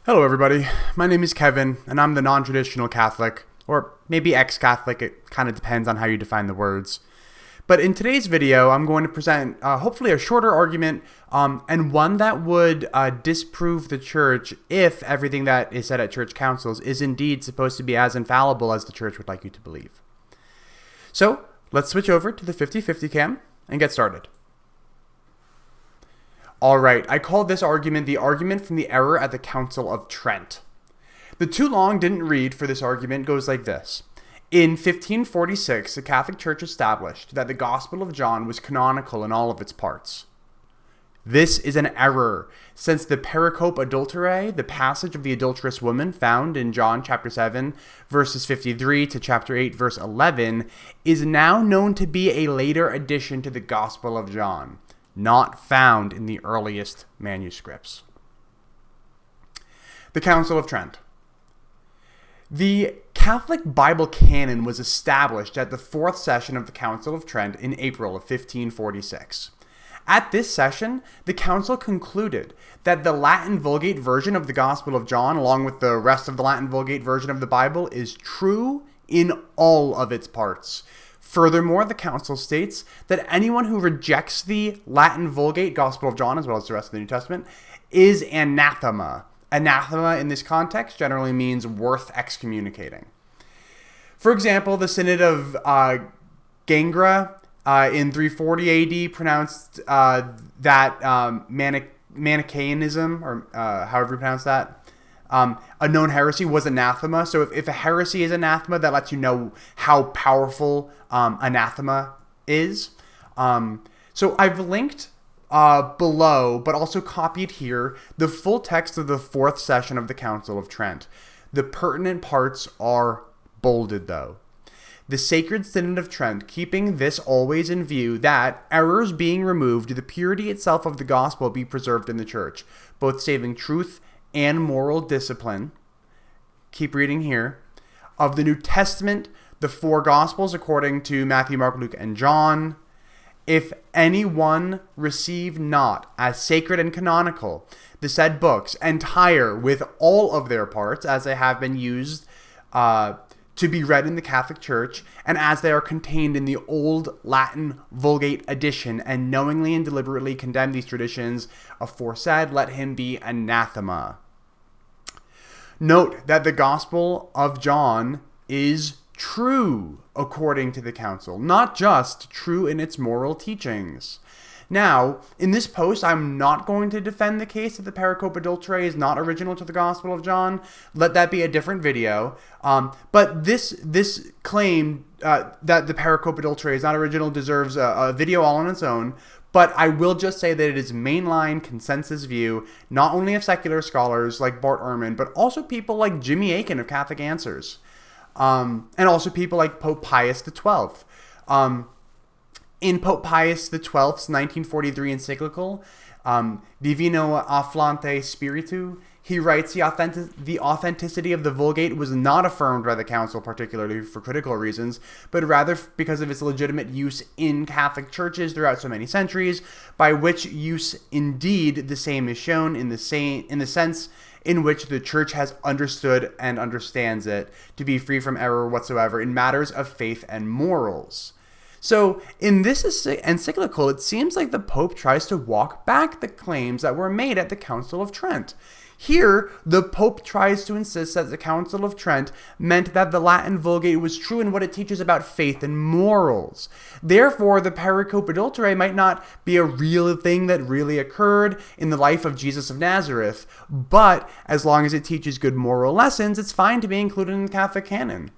Hello everybody, my name is Kevin, and I'm the non-traditional Catholic, or maybe ex-Catholic, it kind of depends on how you define the words. But in today's video, I'm going to present hopefully a shorter argument, and one that would disprove the church if everything that is said at church councils is indeed supposed to be as infallible as the church would like you to believe. So, let's switch over to the 50-50 cam and get started. Alright, I call this argument the argument from the error at the Council of Trent. The too long didn't read for this argument goes like this. In 1546, the Catholic Church established that the Gospel of John was canonical in all of its parts. This is an error, since the pericope adulterae, the passage of the adulterous woman found in John chapter 7, verses 53 to chapter 8, verse 11, is now known to be a later addition to the Gospel of John, not found in the earliest manuscripts. The Council of Trent. The Catholic Bible canon was established at the fourth session of the Council of Trent in April of 1546. At this session, the Council concluded that the Latin Vulgate version of the Gospel of John, along with the rest of the Latin Vulgate version of the Bible, is true in all of its parts. Furthermore, the Council states that anyone who rejects the Latin Vulgate Gospel of John, as well as the rest of the New Testament, is anathema. Anathema in this context generally means worth excommunicating. For example, the Synod of Gangra in 340 AD pronounced that Manichaeanism, or however you pronounce that, a known heresy was anathema. So if a heresy is anathema, that lets you know how powerful anathema is. So I've linked below, but also copied here, the full text of the fourth session of the Council of Trent. The pertinent parts are bolded, though. The Sacred Synod of Trent, keeping this always in view, that, errors being removed, the purity itself of the gospel be preserved in the church, both saving truth and moral discipline. Keep reading here. Of the New Testament, the four Gospels according to Matthew, Mark, Luke, and John. If anyone receive not as sacred and canonical the said books entire with all of their parts, as they have been used to be read in the Catholic Church, and as they are contained in the old Latin Vulgate edition, and knowingly and deliberately condemn these traditions aforesaid, let him be anathema. Note that the Gospel of John is true according to the Council, not just true in its moral teachings. Now, in this post, I'm not going to defend the case that the pericope adulterae is not original to the Gospel of John. Let that be a different video. But this claim that the pericope adulterae is not original deserves a video all on its own. But I will just say that it is mainline consensus view, not only of secular scholars like Bart Ehrman, but also people like Jimmy Akin of Catholic Answers, and also people like Pope Pius XII. In Pope Pius XII's 1943 encyclical, Divino Afflante Spiritu, he writes the authenticity of the Vulgate was not affirmed by the Council particularly for critical reasons, but rather because of its legitimate use in Catholic churches throughout so many centuries, by which use indeed the same is shown in the sense in which the Church has understood and understands it to be free from error whatsoever in matters of faith and morals. So, in this encyclical, it seems like the Pope tries to walk back the claims that were made at the Council of Trent. Here, the Pope tries to insist that the Council of Trent meant that the Latin Vulgate was true in what it teaches about faith and morals. Therefore, the pericope adulterae might not be a real thing that really occurred in the life of Jesus of Nazareth, but as long as it teaches good moral lessons, it's fine to be included in the Catholic canon.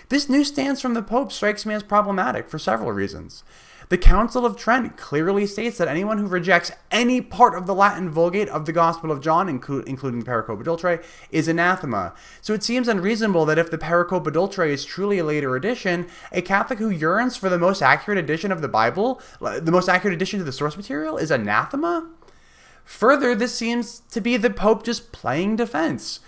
This new stance from the Pope strikes me as problematic for several reasons. The Council of Trent clearly states that anyone who rejects any part of the Latin Vulgate of the Gospel of John, including the pericope adulterae, is anathema. So it seems unreasonable that if the pericope adulterae is truly a later edition, a Catholic who yearns for the most accurate edition of the Bible, the most accurate edition to the source material, is anathema? Further, this seems to be the Pope just playing defense.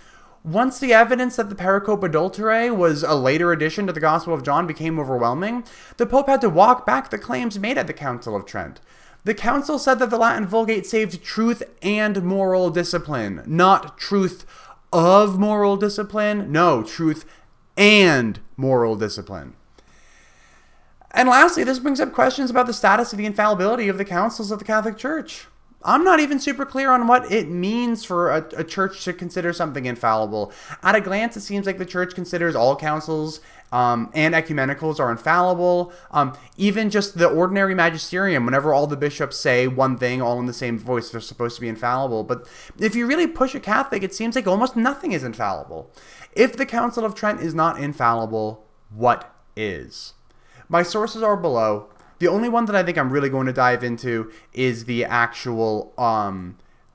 Once the evidence that the pericope adulterae was a later addition to the Gospel of John became overwhelming, the Pope had to walk back the claims made at the Council of Trent. The Council said that the Latin Vulgate saved truth and moral discipline, not truth of moral discipline. No, truth and moral discipline. And lastly, this brings up questions about the status of the infallibility of the councils of the Catholic Church. I'm not even super clear on what it means for a church to consider something infallible. At a glance, it seems like the church considers all councils and ecumenicals are infallible. Even just the ordinary magisterium, whenever all the bishops say one thing all in the same voice, they're supposed to be infallible. But if you really push a Catholic, it seems like almost nothing is infallible. If the Council of Trent is not infallible, what is? My sources are below. The only one that I think I'm really going to dive into is the actual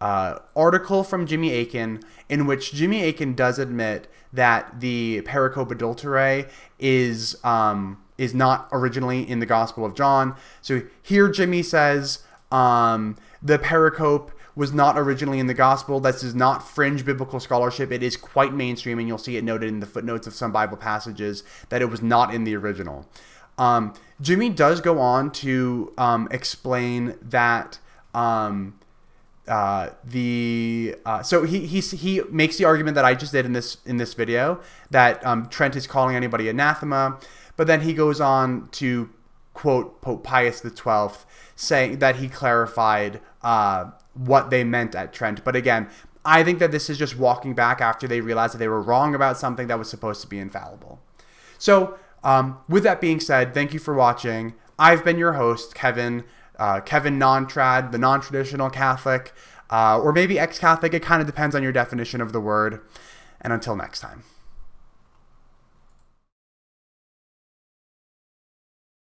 article from Jimmy Akin, in which Jimmy Akin does admit that the pericope adulterae is not originally in the Gospel of John. So here Jimmy says the pericope was not originally in the Gospel. This is not fringe biblical scholarship. It is quite mainstream, and you'll see it noted in the footnotes of some Bible passages that it was not in the original. Jimmy does go on to explain that so he makes the argument that I just did in this video, that Trent is calling anybody anathema, but then he goes on to quote Pope Pius XII, saying that he clarified what they meant at Trent. But again, I think that this is just walking back after they realized that they were wrong about something that was supposed to be infallible. So with that being said, thank you for watching. I've been your host, Kevin Non-Trad, the non-traditional Catholic, or maybe ex-Catholic. It kind of depends on your definition of the word. And until next time.